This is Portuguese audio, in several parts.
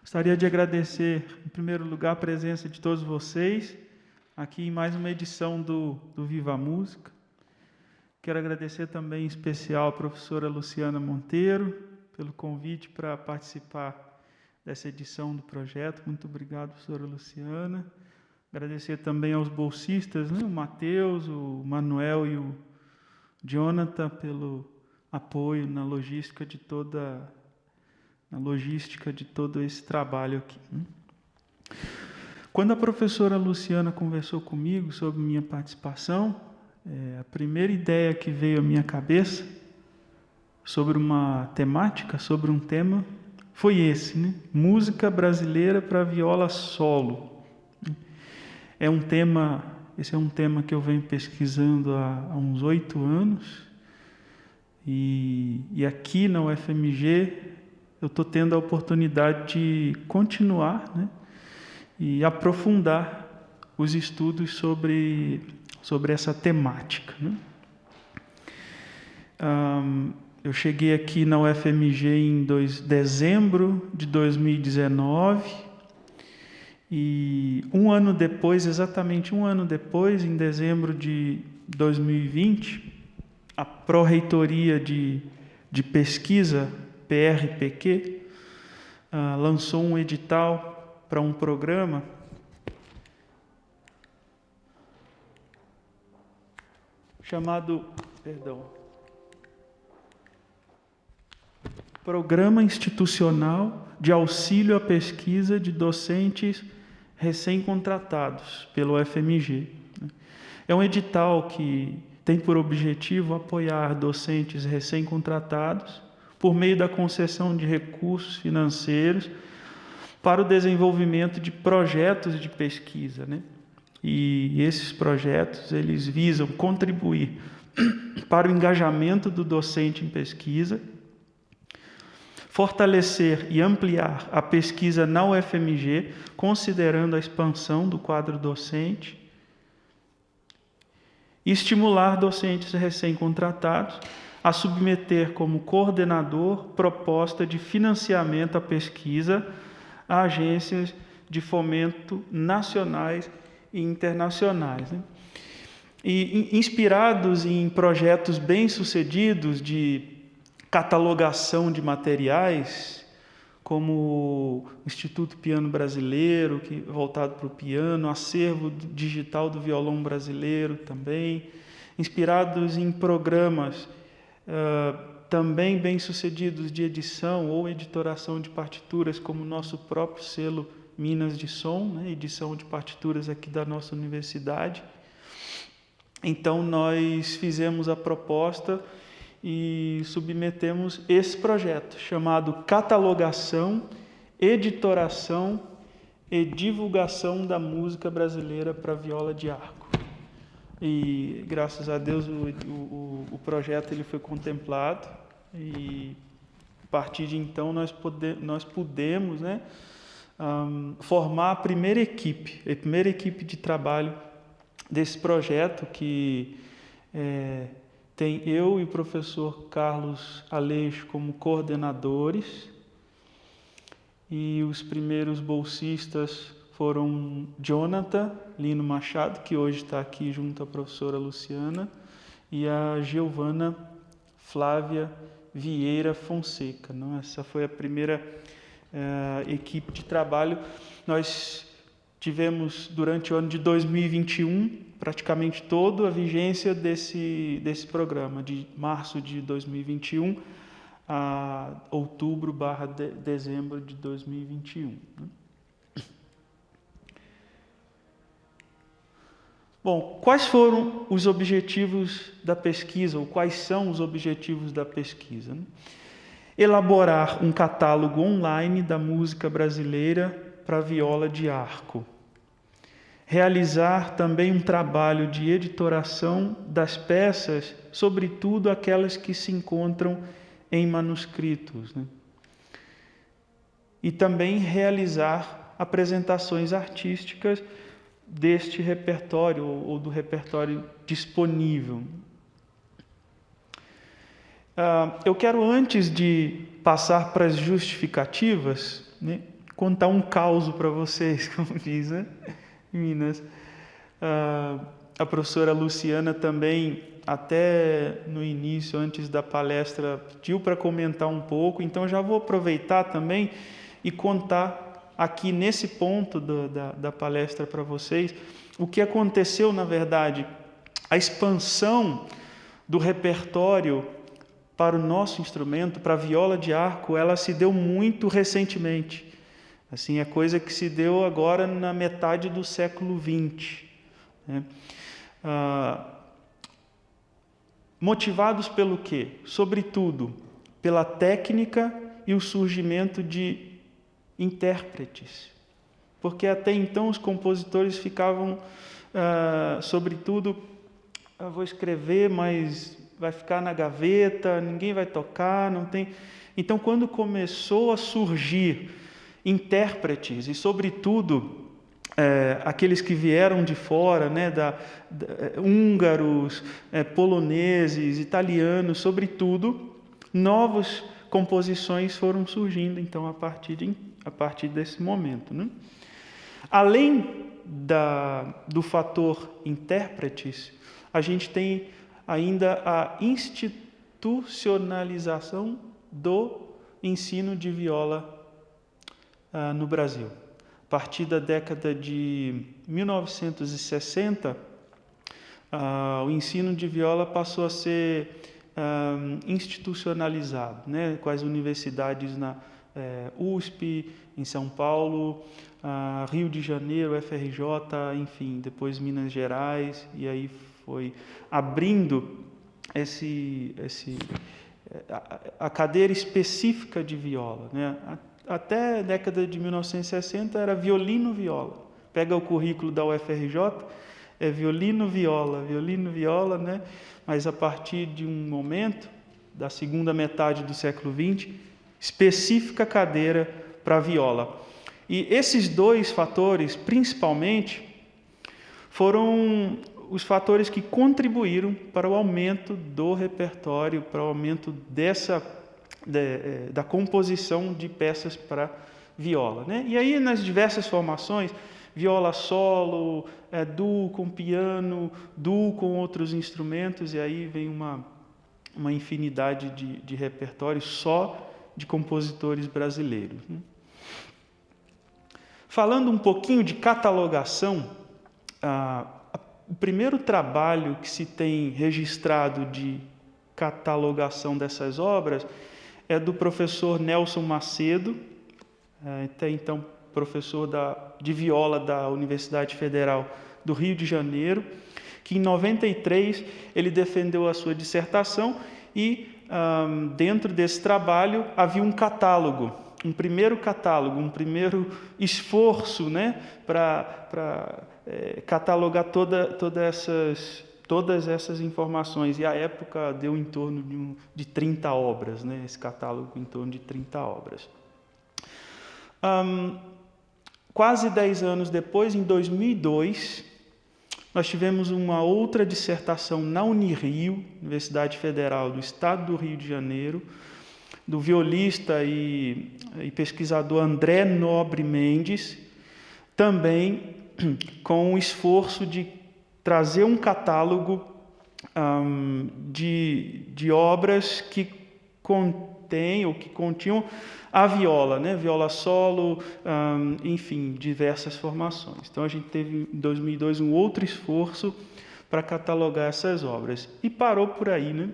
Gostaria de agradecer, em primeiro lugar, a presença de todos vocês aqui em mais uma edição do Viva a Música. Quero agradecer também em especial a professora Luciana Monteiro pelo convite para participar dessa edição do projeto. Muito obrigado, professora Luciana. Agradecer também aos bolsistas, o Matheus, o Manuel e o Jonathan pelo apoio na logística de todo esse trabalho aqui. Quando a professora Luciana conversou comigo sobre minha participação, a primeira ideia que veio à minha cabeça sobre uma temática, sobre um tema, foi esse, música brasileira para viola solo. Esse é um tema que eu venho pesquisando há uns 8 anos, e aqui na UFMG eu estou tendo a oportunidade de continuar, e aprofundar os estudos sobre essa temática. Eu cheguei aqui na UFMG em dezembro de 2019, e exatamente um ano depois, em dezembro de 2020, a Pró-Reitoria de Pesquisa, PRPQ, lançou um edital para um programa chamado, Programa Institucional de Auxílio à Pesquisa de Docentes Recém-Contratados pelo UFMG. É um edital que tem por objetivo apoiar docentes recém-contratados por meio da concessão de recursos financeiros para o desenvolvimento de projetos de pesquisa, E esses projetos, eles visam contribuir para o engajamento do docente em pesquisa, fortalecer e ampliar a pesquisa na UFMG, considerando a expansão do quadro docente, e estimular docentes recém-contratados a submeter como coordenador proposta de financiamento à pesquisa a agências de fomento nacionais e internacionais. E inspirados em projetos bem-sucedidos de catalogação de materiais, como o Instituto Piano Brasileiro, voltado para o piano, acervo digital do violão brasileiro também, inspirados em programas também bem-sucedidos de edição ou editoração de partituras, como o nosso próprio selo Minas de Som, edição de partituras aqui da nossa universidade. Então, nós fizemos a proposta e submetemos esse projeto, chamado Catalogação, Editoração e Divulgação da Música Brasileira para Viola de Arco. E, graças a Deus, o projeto ele foi contemplado, e a partir de então nós pudemos formar a primeira equipe de trabalho desse projeto, que tem eu e o professor Carlos Aleixo como coordenadores, e os primeiros bolsistas foram Jonathan Lino Machado, que hoje está aqui junto à professora Luciana, e a Giovana Flávia Vieira Fonseca. Essa foi a primeira equipe de trabalho. Nós tivemos, durante o ano de 2021, praticamente toda a vigência desse programa, de março de 2021 a outubro/dezembro de 2021. Bom, quais foram os objetivos da pesquisa, ou quais são os objetivos da pesquisa? Elaborar um catálogo online da música brasileira para viola de arco. Realizar também um trabalho de editoração das peças, sobretudo aquelas que se encontram em manuscritos. E também realizar apresentações artísticas deste repertório ou do repertório disponível. Eu quero, antes de passar para as justificativas, contar um caos para vocês, como diz, né? Minas. A professora Luciana também, até no início, antes da palestra, pediu para comentar um pouco, então já vou aproveitar também e contar aqui nesse ponto da palestra para vocês o que aconteceu, na verdade, a expansão do repertório para o nosso instrumento, para a viola de arco, ela se deu muito recentemente. Assim, é coisa que se deu agora na metade do século XX. Né? Motivados pelo quê? Sobretudo pela técnica e o surgimento de intérpretes. Porque até então os compositores ficavam, sobretudo, eu vou escrever, mas vai ficar na gaveta, ninguém vai tocar, não tem... Então, quando começou a surgir intérpretes, e sobretudo aqueles que vieram de fora, né, húngaros, poloneses, italianos, sobretudo, novas composições foram surgindo, então, a partir desse momento. Né? Além do fator intérpretes, a gente tem ainda a institucionalização do ensino de viola no Brasil. A partir da década de 1960, o ensino de viola passou a ser institucionalizado, né, com as universidades na USP, em São Paulo, Rio de Janeiro, FRJ, enfim, depois Minas Gerais, e aí foi abrindo a cadeira específica de viola, né? Até a década de 1960 era violino-viola. Pega o currículo da UFRJ, é violino-viola, né? Mas a partir de um momento, da segunda metade do século XX, específica cadeira para viola. E esses dois fatores, principalmente, foram os fatores que contribuíram para o aumento do repertório, para o aumento da composição de peças para viola. Né? E aí, nas diversas formações, viola solo, duo com piano, duo com outros instrumentos, e aí vem uma infinidade de repertórios só de compositores brasileiros. Né? Falando um pouquinho de catalogação, o primeiro trabalho que se tem registrado de catalogação dessas obras é do professor Nelson Macedo, até então professor de viola da Universidade Federal do Rio de Janeiro, que em 93 ele defendeu a sua dissertação e dentro desse trabalho havia um catálogo, um primeiro esforço, né, para catalogar todas essas informações, e à época deu em torno de 30 obras, né? Esse catálogo em torno de 30 obras. Quase 10 anos depois, em 2002, nós tivemos uma outra dissertação na Unirio, Universidade Federal do Estado do Rio de Janeiro, do violista e pesquisador André Nobre Mendes, também com o esforço de trazer um catálogo de obras que contêm ou que continham a viola, né? Viola solo, enfim, diversas formações. Então a gente teve em 2002 um outro esforço para catalogar essas obras. E parou por aí, né?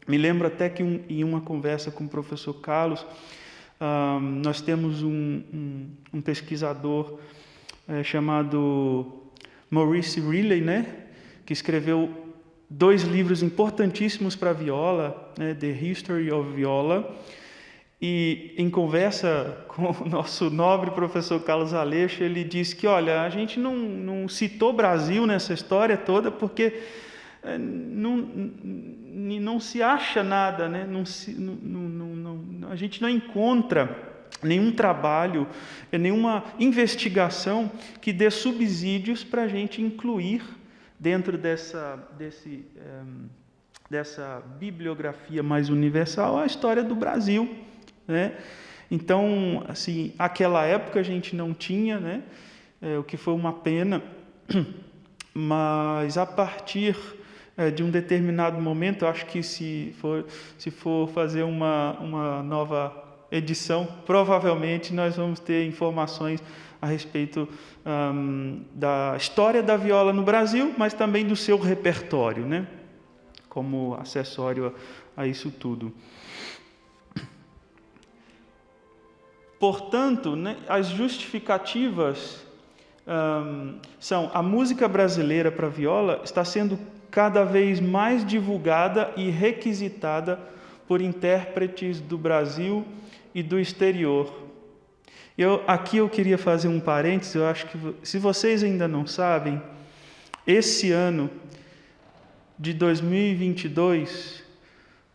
Me lembro até que em uma conversa com o professor Carlos, nós temos um pesquisador chamado Maurice Riley, né, que escreveu 2 livros importantíssimos para viola, né, The History of Viola, e em conversa com o nosso nobre professor Carlos Aleixo, ele disse que, olha, a gente não citou Brasil nessa história toda porque não se acha nada, né? A gente não encontra nenhum trabalho, nenhuma investigação que dê subsídios para a gente incluir dentro dessa bibliografia mais universal a história do Brasil, né? Então, assim, aquela época a gente não tinha, né? O que foi uma pena, mas a partir de um determinado momento, eu acho que se for fazer uma nova edição, provavelmente nós vamos ter informações a respeito da história da viola no Brasil, mas também do seu repertório, né? Como acessório a isso tudo. Portanto, né, as justificativas são: a música brasileira para viola está sendo cada vez mais divulgada e requisitada por intérpretes do Brasil e do exterior. Aqui eu queria fazer um parênteses. Eu acho que, se vocês ainda não sabem, esse ano de 2022,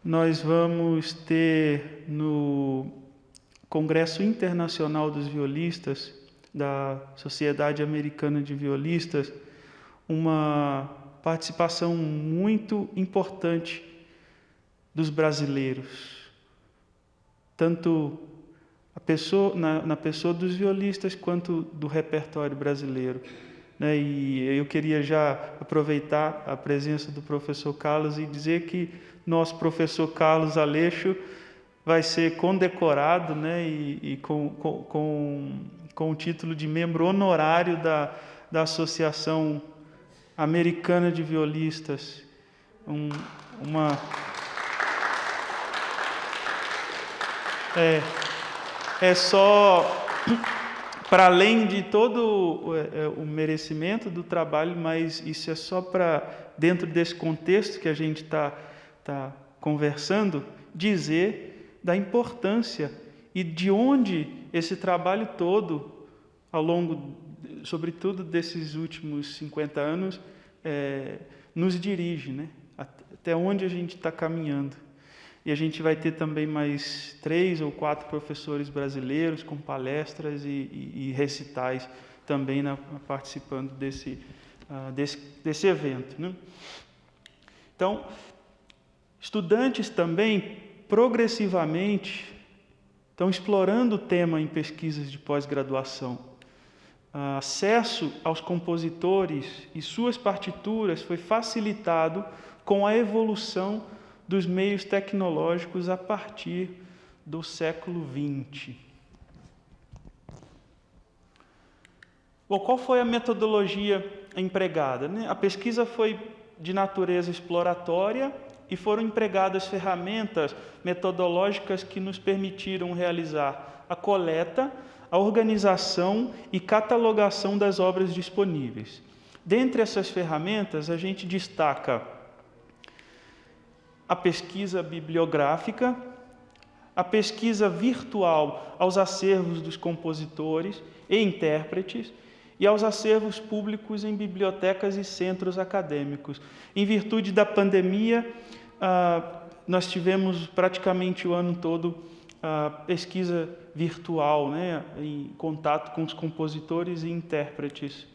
nós vamos ter no Congresso Internacional dos Violistas, da Sociedade Americana de Violistas, uma participação muito importante dos brasileiros, tanto na pessoa dos violistas quanto do repertório brasileiro, né? E eu queria já aproveitar a presença do professor Carlos e dizer que nosso professor Carlos Aleixo vai ser condecorado, né, e com o título de membro honorário da Associação Americana de Violistas. É só para além de todo o merecimento do trabalho, mas isso é só para, dentro desse contexto que a gente está conversando, dizer da importância e de onde esse trabalho todo, ao longo, sobretudo desses últimos 50 anos, nos dirige, né? Até onde a gente está caminhando. E a gente vai ter também mais 3 ou 4 professores brasileiros com palestras e recitais também participando desse evento, né? Então, estudantes também, progressivamente, estão explorando o tema em pesquisas de pós-graduação. Acesso aos compositores e suas partituras foi facilitado com a evolução dos meios tecnológicos a partir do século XX. Bom, qual foi a metodologia empregada, né? A pesquisa foi de natureza exploratória e foram empregadas ferramentas metodológicas que nos permitiram realizar a coleta, a organização e catalogação das obras disponíveis. Dentre essas ferramentas, a gente destaca a pesquisa bibliográfica, a pesquisa virtual aos acervos dos compositores e intérpretes e aos acervos públicos em bibliotecas e centros acadêmicos. Em virtude da pandemia, nós tivemos praticamente o ano todo pesquisa virtual, né, em contato com os compositores e intérpretes.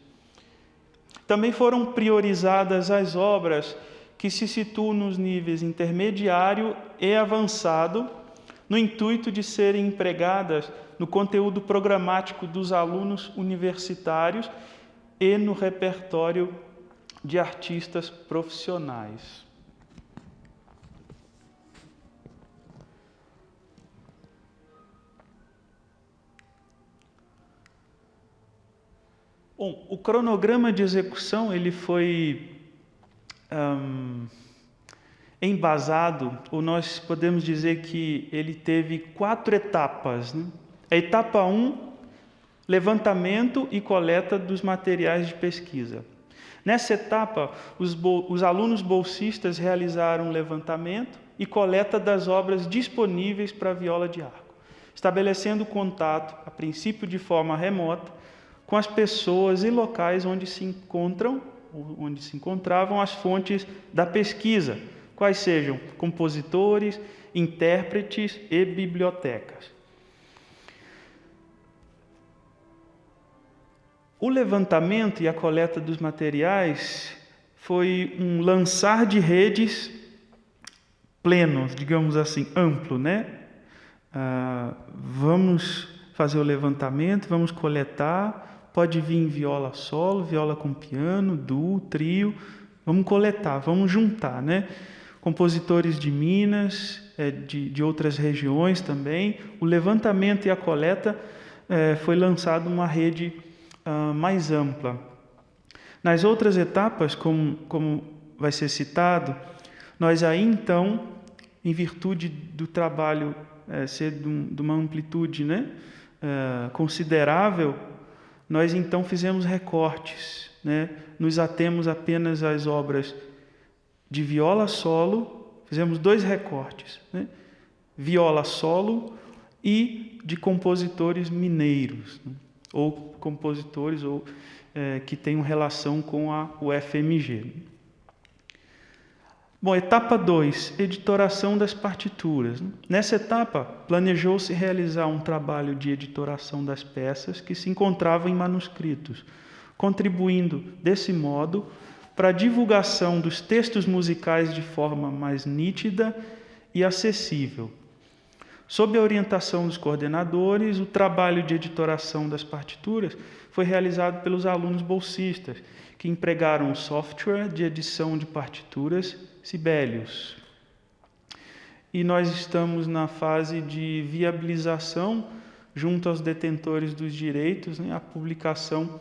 Também foram priorizadas as obras que se situam nos níveis intermediário e avançado, no intuito de serem empregadas no conteúdo programático dos alunos universitários e no repertório de artistas profissionais. Bom, o cronograma de execução ele foi embasado, ou nós podemos dizer que ele teve 4 etapas, né? A etapa 1, levantamento e coleta dos materiais de pesquisa. Nessa etapa, os alunos bolsistas realizaram levantamento e coleta das obras disponíveis para a viola de arco, estabelecendo contato, a princípio de forma remota, com as pessoas e locais onde se encontravam as fontes da pesquisa, quais sejam compositores, intérpretes e bibliotecas. O levantamento e a coleta dos materiais foi um lançar de redes pleno, digamos assim, amplo, né? Vamos fazer o levantamento, vamos coletar, pode vir viola solo, viola com piano, duo, trio, vamos coletar, vamos juntar, né? Compositores de Minas, de outras regiões também. O levantamento e a coleta foi lançado uma rede mais ampla. Nas outras etapas, como vai ser citado, nós aí então, em virtude do trabalho ser de uma amplitude, né, considerável, nós então fizemos recortes, né, nos atemos apenas às obras de viola solo, fizemos 2 recortes, né, viola solo e de compositores mineiros, né, ou compositores que tenham relação com o FMG. Bom, etapa 2, editoração das partituras. Nessa etapa, planejou-se realizar um trabalho de editoração das peças que se encontravam em manuscritos, contribuindo, desse modo, para a divulgação dos textos musicais de forma mais nítida e acessível. Sob a orientação dos coordenadores, o trabalho de editoração das partituras foi realizado pelos alunos bolsistas, que empregaram o software de edição de partituras Sibelius. E nós estamos na fase de viabilização, junto aos detentores dos direitos, né, a publicação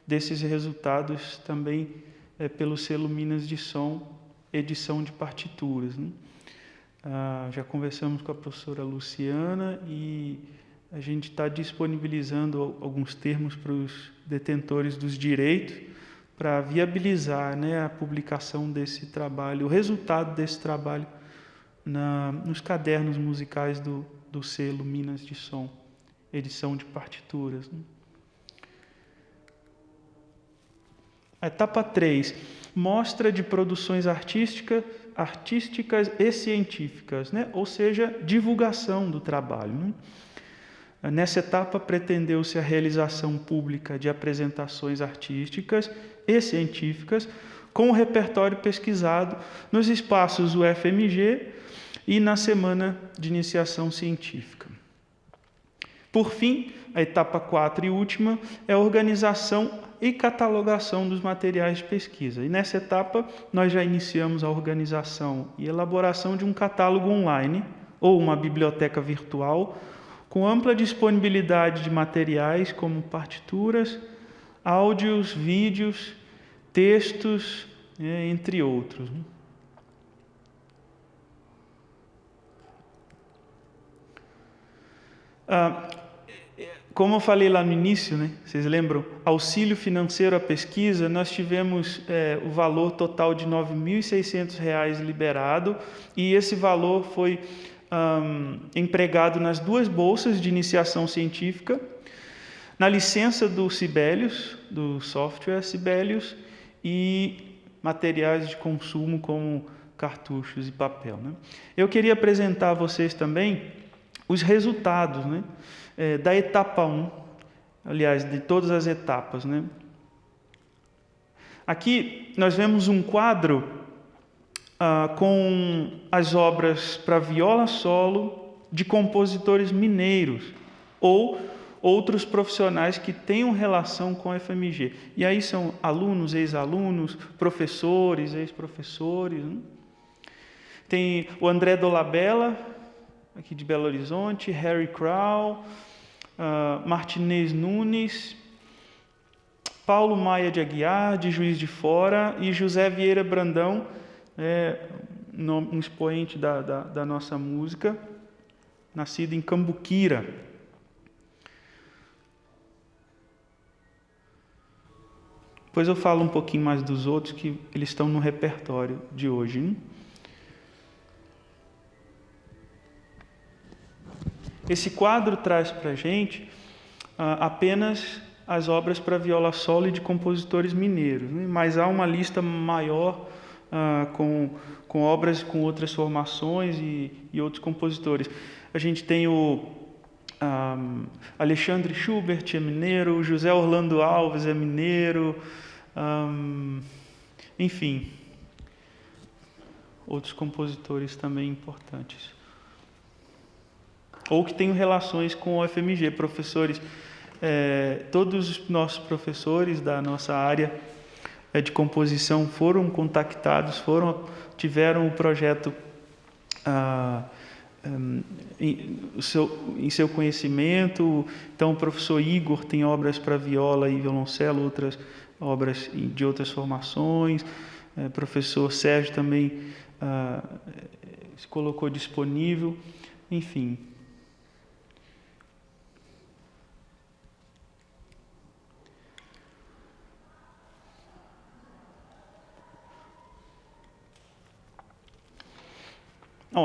desses resultados também pelo selo Minas de Som, edição de partituras, né? Já conversamos com a professora Luciana e a gente está disponibilizando alguns termos para os detentores dos direitos para viabilizar, né, a publicação desse trabalho, o resultado desse trabalho nos cadernos musicais do selo Minas de Som, edição de partituras, né? A etapa 3, mostra de produções artísticas e científicas, né? Ou seja, divulgação do trabalho, né? Nessa etapa, pretendeu-se a realização pública de apresentações artísticas e científicas com o repertório pesquisado nos espaços UFMG e na Semana de Iniciação Científica. Por fim, a etapa 4 e última é a organização e catalogação dos materiais de pesquisa. E nessa etapa, nós já iniciamos a organização e elaboração de um catálogo online ou uma biblioteca virtual com ampla disponibilidade de materiais como partituras, áudios, vídeos, textos, entre outros. Como eu falei lá no início, né, vocês lembram? Auxílio financeiro à pesquisa, nós tivemos o valor total de R$ 9.600 liberado e esse valor foi empregado nas 2 bolsas de iniciação científica, na licença do Sibelius, do software Sibelius, e materiais de consumo como cartuchos e papel, né? Eu queria apresentar a vocês também os resultados, né, da etapa 1, aliás, de todas as etapas, né? Aqui nós vemos um quadro com as obras para viola solo de compositores mineiros ou outros profissionais que tenham relação com a FMG. E aí são alunos, ex-alunos, professores, ex-professores, né? Tem o André Dolabella, aqui de Belo Horizonte, Harry Crow, Martinez Nunes, Paulo Maia de Aguiar, de Juiz de Fora, e José Vieira Brandão, um expoente da nossa música, nascido em Cambuquira. Depois eu falo um pouquinho mais dos outros, que eles estão no repertório de hoje, né? Esse quadro traz para a gente apenas as obras para viola solo e de compositores mineiros, né? Mas há uma lista maior com obras com outras formações e outros compositores. A gente tem o Alexandre Schubert é mineiro, José Orlando Alves é mineiro, enfim, outros compositores também importantes. ou que tenham relações com o FMG. Professores, todos os nossos professores da nossa área de composição foram contactados, tiveram o projeto em seu conhecimento. Então, o professor Igor tem obras para viola e violoncelo, outras obras de outras formações. Professor Sérgio também se colocou disponível. Enfim.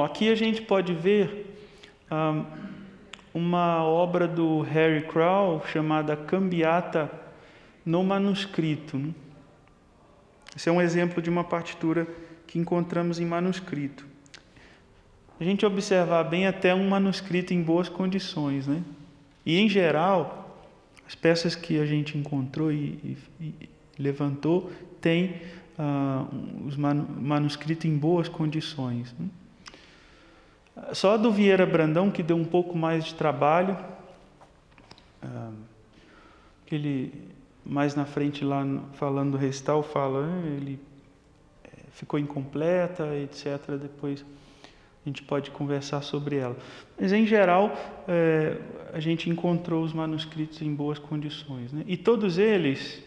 Aqui a gente pode ver uma obra do Harry Crowell chamada Cambiata no manuscrito. Esse é um exemplo de uma partitura que encontramos em manuscrito. A gente observar bem, até um manuscrito em boas condições, né? E, em geral, as peças que a gente encontrou e levantou têm os manuscritos em boas condições, né? Só a do Vieira Brandão, que deu um pouco mais de trabalho, ele mais na frente lá falando do recital, ele ficou incompleta, etc. Depois a gente pode conversar sobre ela. Mas, em geral, a gente encontrou os manuscritos em boas condições, né? E todos eles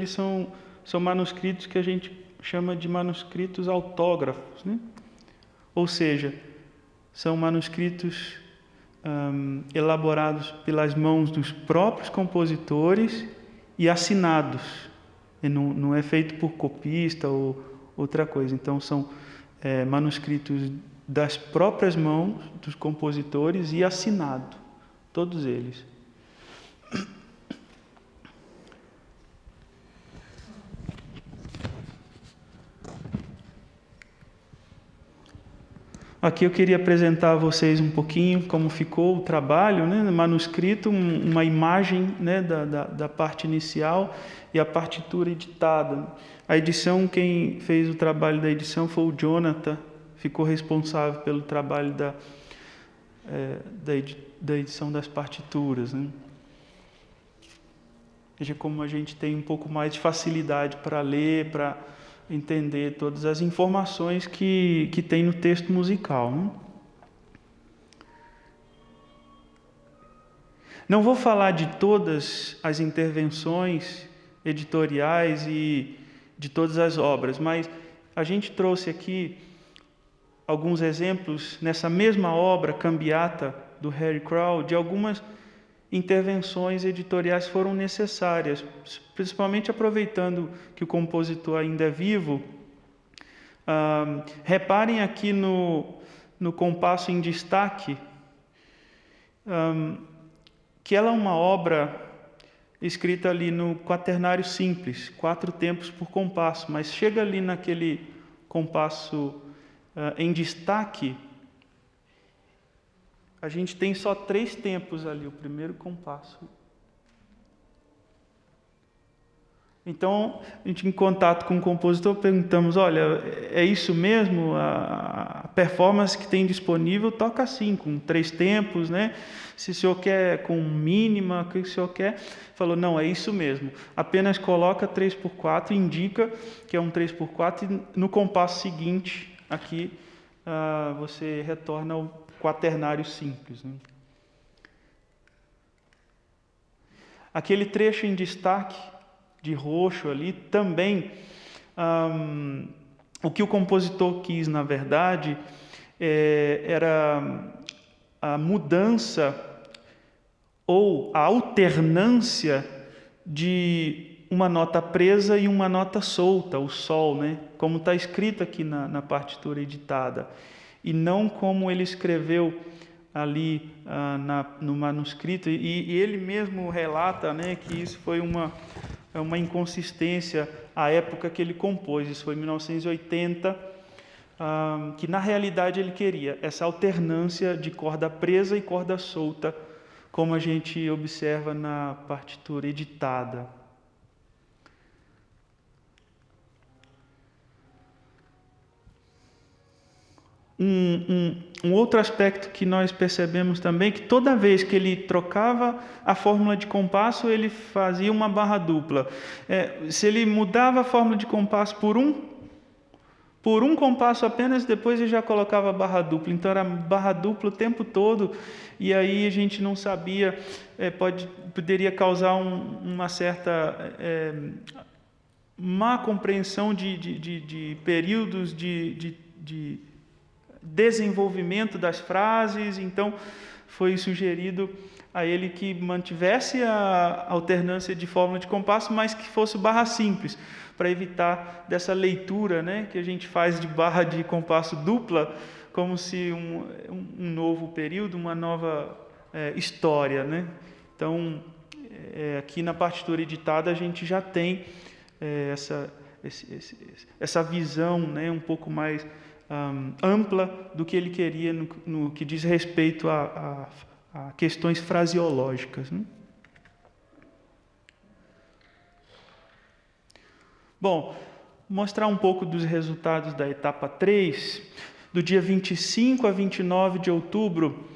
são manuscritos que a gente chama de manuscritos autógrafos, né? Ou seja, são manuscritos elaborados pelas mãos dos próprios compositores e assinados. E não é feito por copista ou outra coisa. Então, são manuscritos das próprias mãos dos compositores e assinado, todos eles. Aqui eu queria apresentar a vocês um pouquinho como ficou o trabalho, né? No manuscrito, uma imagem, né, da parte inicial e a partitura editada. A edição, quem fez o trabalho da edição foi o Jonathan, ficou responsável pelo trabalho da edição das partituras, né? Veja como a gente tem um pouco mais de facilidade para ler, para entender todas as informações que tem no texto musical, né? Não vou falar de todas as intervenções editoriais e de todas as obras, mas a gente trouxe aqui alguns exemplos nessa mesma obra, Cambiata, do Harry Crowell, de algumas intervenções editoriais foram necessárias, principalmente aproveitando que o compositor ainda é vivo. Reparem aqui no compasso em destaque, que ela é uma obra escrita ali no quaternário simples, 4 tempos por compasso, mas chega ali naquele compasso em destaque, a gente tem só 3 tempos ali, o primeiro compasso. Então, a gente, em contato com o compositor, perguntamos: olha, é isso mesmo? A performance que tem disponível toca assim, com 3 tempos, né? Se o senhor quer com mínima, o que o senhor quer? Falou: não, é isso mesmo. Apenas coloca 3x4, indica que é um 3x4, e no compasso seguinte, aqui, você retorna ao quaternário simples, né? Aquele trecho em destaque de roxo ali também, o que o compositor quis, na verdade, era a mudança ou a alternância de uma nota presa e uma nota solta, o sol, né? Como está escrito aqui na partitura editada, e não como ele escreveu ali no manuscrito. E ele mesmo relata, né, que isso foi uma inconsistência à época que ele compôs. Isso foi em 1980, que na realidade ele queria essa alternância de corda presa e corda solta, como a gente observa na partitura editada. Um outro aspecto que nós percebemos também, que toda vez que ele trocava a fórmula de compasso, ele fazia uma barra dupla. Se ele mudava a fórmula de compasso por um compasso apenas, depois ele já colocava barra dupla. Então era barra dupla o tempo todo, e aí a gente não sabia, poderia causar uma certa má compreensão de períodos de desenvolvimento das frases. Então foi sugerido a ele que mantivesse a alternância de fórmula de compasso, mas que fosse barra simples, para evitar dessa leitura, né, que a gente faz de barra de compasso dupla, como se um novo período, uma nova história, né? Então, aqui na partitura editada a gente já tem essa visão, né, um pouco mais ampla do que ele queria no que diz respeito a questões fraseológicas, né? Bom, mostrar um pouco dos resultados da etapa 3. Do dia 25 a 29 de outubro,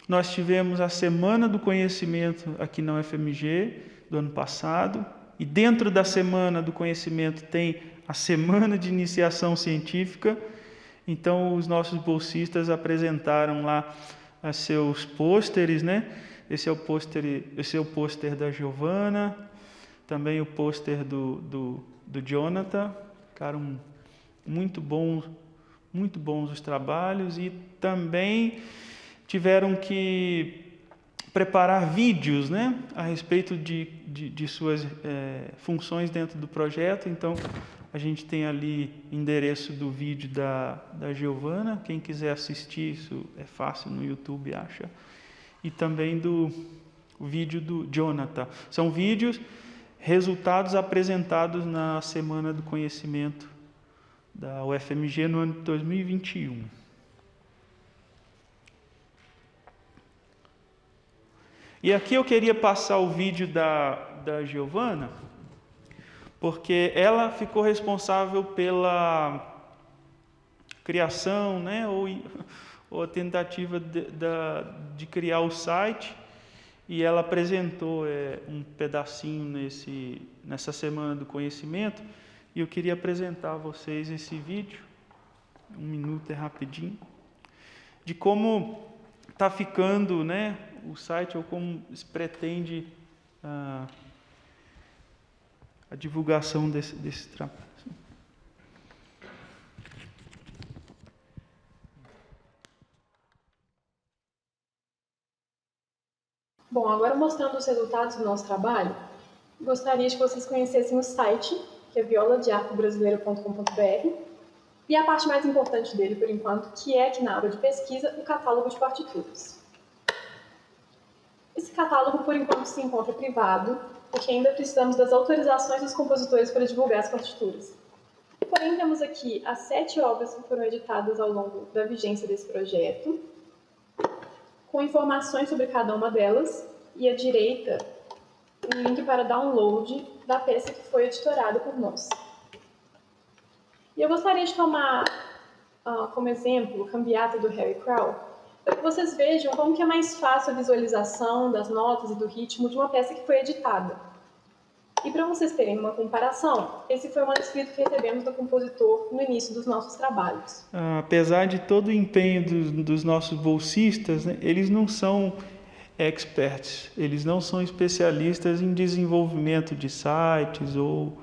nós tivemos a Semana do Conhecimento aqui na UFMG, do ano passado. E dentro da Semana do Conhecimento tem a Semana de Iniciação Científica. Então, os nossos bolsistas apresentaram lá seus pôsteres, né? Esse é o pôster da Giovana, também o pôster do Jonathan. Ficaram muito bons os trabalhos, e também tiveram que preparar vídeos, né, a respeito de suas funções dentro do projeto. Então, a gente tem ali endereço do vídeo da Giovana. Quem quiser assistir, isso é fácil, no YouTube acha. E também do vídeo do Jonathan. São vídeos, resultados apresentados na Semana do Conhecimento da UFMG no ano de 2021. E aqui eu queria passar o vídeo da Giovana, porque ela ficou responsável pela criação, né, ou a tentativa de criar o site, e ela apresentou um pedacinho nessa Semana do Conhecimento, e eu queria apresentar a vocês esse vídeo, 1 minuto, é rapidinho, de como está ficando, né, o site, ou como se pretende a divulgação desse trabalho. Bom, agora mostrando os resultados do nosso trabalho, gostaria de que vocês conhecessem o site, que é violadearcobrasileiro.com.br, e a parte mais importante dele, por enquanto, que é aqui na aba de pesquisa, o catálogo de partituras. Esse catálogo, por enquanto, se encontra privado, porque ainda precisamos das autorizações dos compositores para divulgar as partituras. Porém, temos aqui as 7 obras que foram editadas ao longo da vigência desse projeto, com informações sobre cada uma delas, e à direita, um link para download da peça que foi editorada por nós. E eu gostaria de tomar como exemplo o Cambiata do Harry Crowell, para que vocês vejam como que é mais fácil a visualização das notas e do ritmo de uma peça que foi editada. E para vocês terem uma comparação, esse foi o manuscrito que recebemos do compositor no início dos nossos trabalhos. Apesar de todo o empenho dos nossos bolsistas, né, eles não são experts, eles não são especialistas em desenvolvimento de sites ou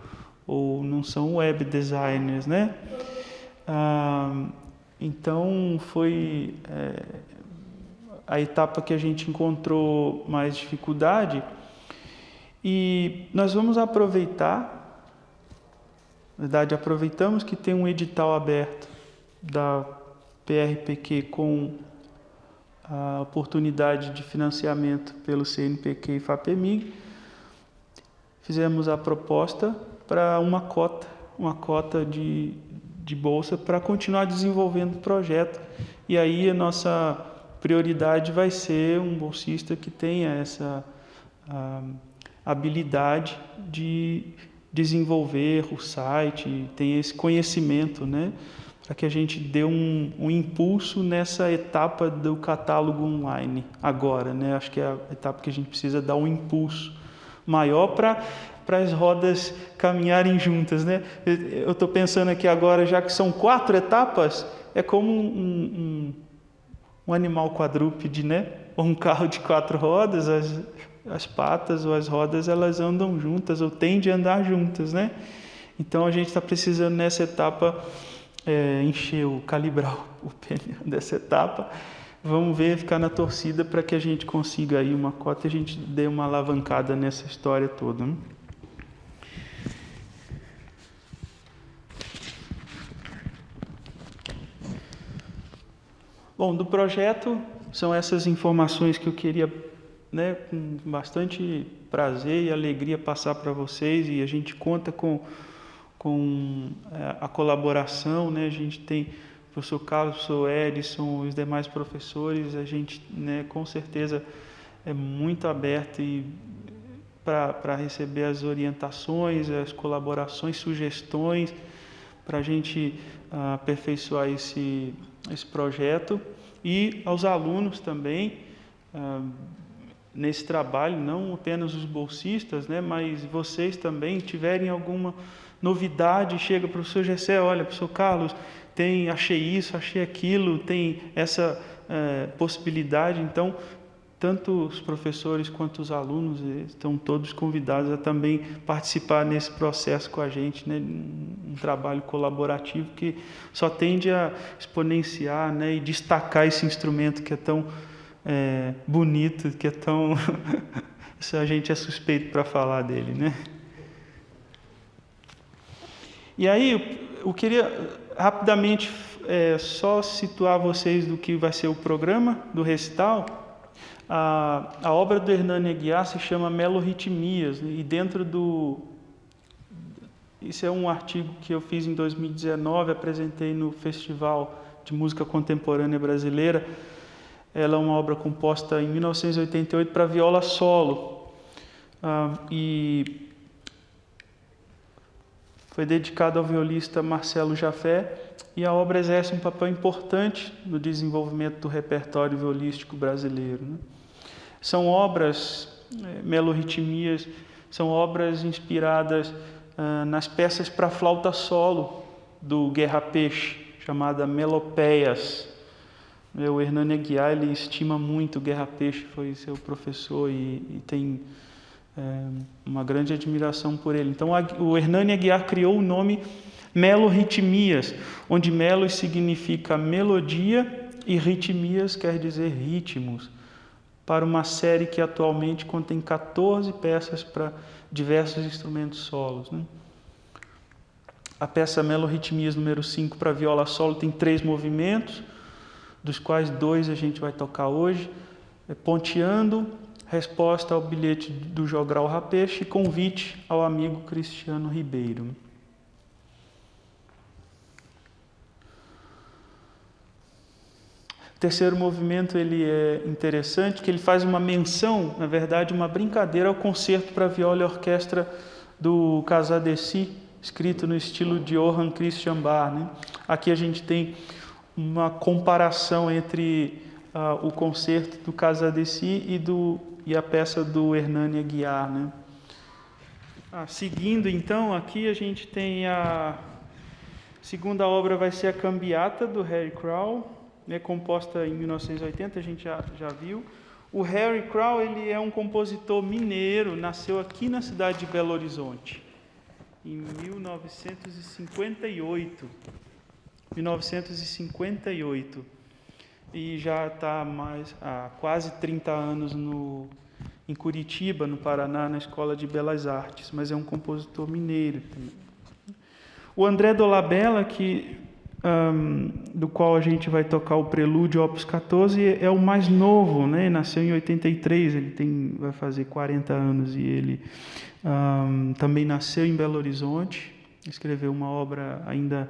não são web designers, né? Então foi a etapa que a gente encontrou mais dificuldade, e nós vamos aproveitar, na verdade aproveitamos que tem um edital aberto da PRPQ com a oportunidade de financiamento pelo CNPq e FAPEMIG. Fizemos a proposta para uma cota de bolsa para continuar desenvolvendo o projeto. E aí a nossa prioridade vai ser um bolsista que tenha essa habilidade de desenvolver o site, tenha esse conhecimento, né, para que a gente dê um impulso nessa etapa do catálogo online agora, né? Acho que é a etapa que a gente precisa dar um impulso maior para as rodas caminharem juntas, né? Eu estou pensando aqui agora, já que são 4 etapas, é como um animal quadrúpede, né? Ou um carro de 4 rodas, as patas ou as rodas, elas andam juntas ou tendem a andar juntas, né? Então a gente está precisando nessa etapa calibrar o pneu dessa etapa. Vamos ver, ficar na torcida para que a gente consiga aí uma cota e a gente dê uma alavancada nessa história toda, né? Bom, do projeto são essas informações que eu queria, né, com bastante prazer e alegria passar para vocês, e a gente conta com a colaboração, né? A gente tem o professor Carlos, o professor Edson, os demais professores, a gente, né, com certeza é muito aberto para receber as orientações, as colaborações, sugestões, para a gente aperfeiçoar esse projeto, e aos alunos também, nesse trabalho, não apenas os bolsistas, né, mas vocês também tiverem alguma novidade, chega para o professor Gessé, olha, professor Carlos, achei isso, achei aquilo, tem essa possibilidade. Então, tanto os professores quanto os alunos estão todos convidados a também participar nesse processo com a gente, né? Um trabalho colaborativo que só tende a exponenciar, né, e destacar esse instrumento que é tão bonito, que é tão... a gente é suspeito para falar dele, né? E aí, eu queria rapidamente só situar vocês do que vai ser o programa do recital. A obra do Hernani Aguiar se chama Melorritmias, e dentro isso é um artigo que eu fiz em 2019, apresentei no Festival de Música Contemporânea Brasileira. Ela é uma obra composta em 1988 para viola solo, e foi dedicada ao violista Marcelo Jafé, e a obra exerce um papel importante no desenvolvimento do repertório violístico brasileiro, né? São obras, melorritmias, são obras inspiradas nas peças para flauta solo do Guerra Peixe, chamada Melopeias. O Hernani Aguiar, ele estima muito o Guerra Peixe, foi seu professor e tem uma grande admiração por ele. Então, o Hernani Aguiar criou o nome Melorritmias, onde melos significa melodia e ritmias quer dizer ritmos, para uma série que atualmente contém 14 peças para diversos instrumentos solos, né? A peça Melorritmias número 5 para viola solo tem 3 movimentos, dos quais 2 a gente vai tocar hoje: Ponteando, resposta ao bilhete do jogral Rapeixe e convite ao amigo Cristiano Ribeiro. O terceiro movimento, ele é interessante, que ele faz uma menção, na verdade, uma brincadeira ao concerto para viola e orquestra do Casadesi, escrito no estilo de Johann Christian Bach, né? Aqui a gente tem uma comparação entre o concerto do Casadesi e a peça do Hernani Aguiar, né? Seguindo, então, aqui a gente tem a segunda obra, vai ser a Cambiata, do Harry Crowell, né, composta em 1980, a gente já viu. O Harry Crowell, ele é um compositor mineiro, nasceu aqui na cidade de Belo Horizonte, em 1958, e já está há quase 30 anos em Curitiba, no Paraná, na Escola de Belas Artes, mas é um compositor mineiro também. O André Dolabella, do qual a gente vai tocar o Prelúdio Opus 14, é o mais novo, né? Nasceu em 83, ele vai fazer 40 anos, e ele também nasceu em Belo Horizonte, escreveu uma obra ainda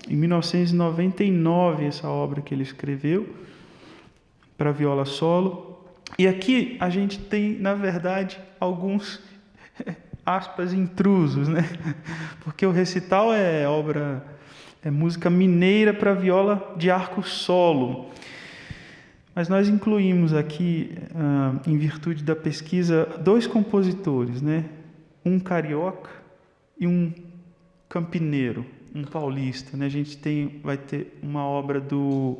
em 1999, essa obra que ele escreveu para viola solo. E aqui a gente tem, na verdade, alguns aspas intrusos, né? Porque o recital é obra é música mineira para viola de arco solo. Mas nós incluímos aqui, em virtude da pesquisa, 2 compositores, né? Um carioca e um campineiro, um paulista, né? A gente vai ter uma obra do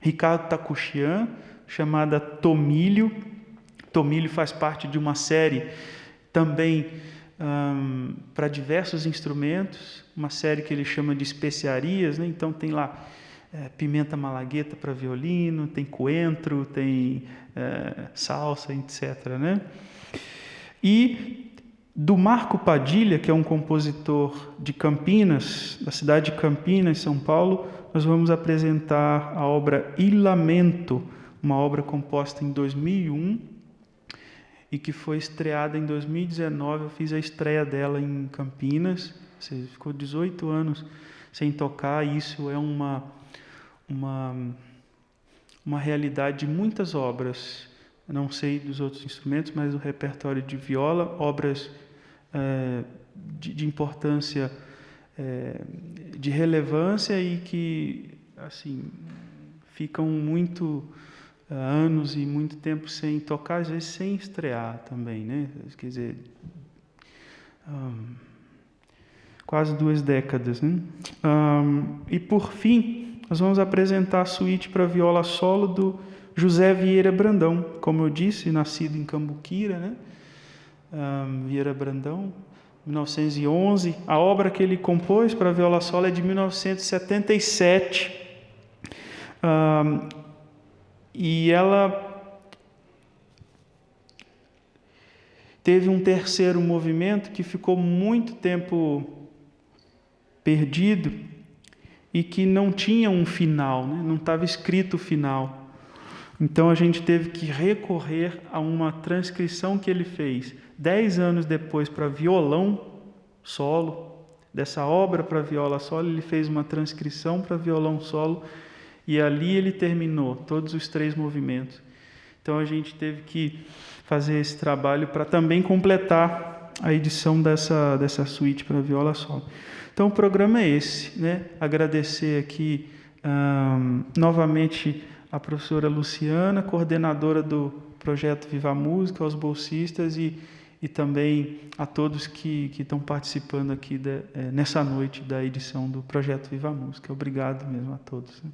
Ricardo Takuchian, chamada Tomilho. Tomilho faz parte de uma série também para diversos instrumentos, uma série que ele chama de especiarias, né? Então tem lá pimenta malagueta para violino, tem coentro, tem salsa, etc., né? E do Marco Padilha, que é um compositor de Campinas, da cidade de Campinas, São Paulo, nós vamos apresentar a obra Il Lamento, uma obra composta em 2001 e que foi estreada em 2019. Eu fiz a estreia dela em Campinas. Você ficou 18 anos sem tocar, e isso é uma realidade de muitas obras. Eu não sei dos outros instrumentos, mas o repertório de viola, obras de importância, de relevância, e que assim ficam muito anos e muito tempo sem tocar, às vezes sem estrear também, né? Quer dizer, quase 2 décadas, né? E por fim, nós vamos apresentar a suíte para viola solo do José Vieira Brandão, como eu disse, nascido em Cambuquira, né? Vieira Brandão, 1911. A obra que ele compôs para viola solo é de 1977. E ela teve um terceiro movimento que ficou muito tempo perdido e que não tinha um final, né? Não estava escrito o final. Então a gente teve que recorrer a uma transcrição que ele fez 10 anos depois para violão solo. Dessa obra para viola solo, ele fez uma transcrição para violão solo, e ali ele terminou todos os 3 movimentos. Então a gente teve que fazer esse trabalho para também completar a edição dessa suíte para viola solo. Então o programa é esse, né? Agradecer aqui novamente a professora Luciana, coordenadora do projeto Viva a Música, aos bolsistas e também a todos que estão participando aqui nessa noite da edição do projeto Viva a Música. Obrigado mesmo a todos, né?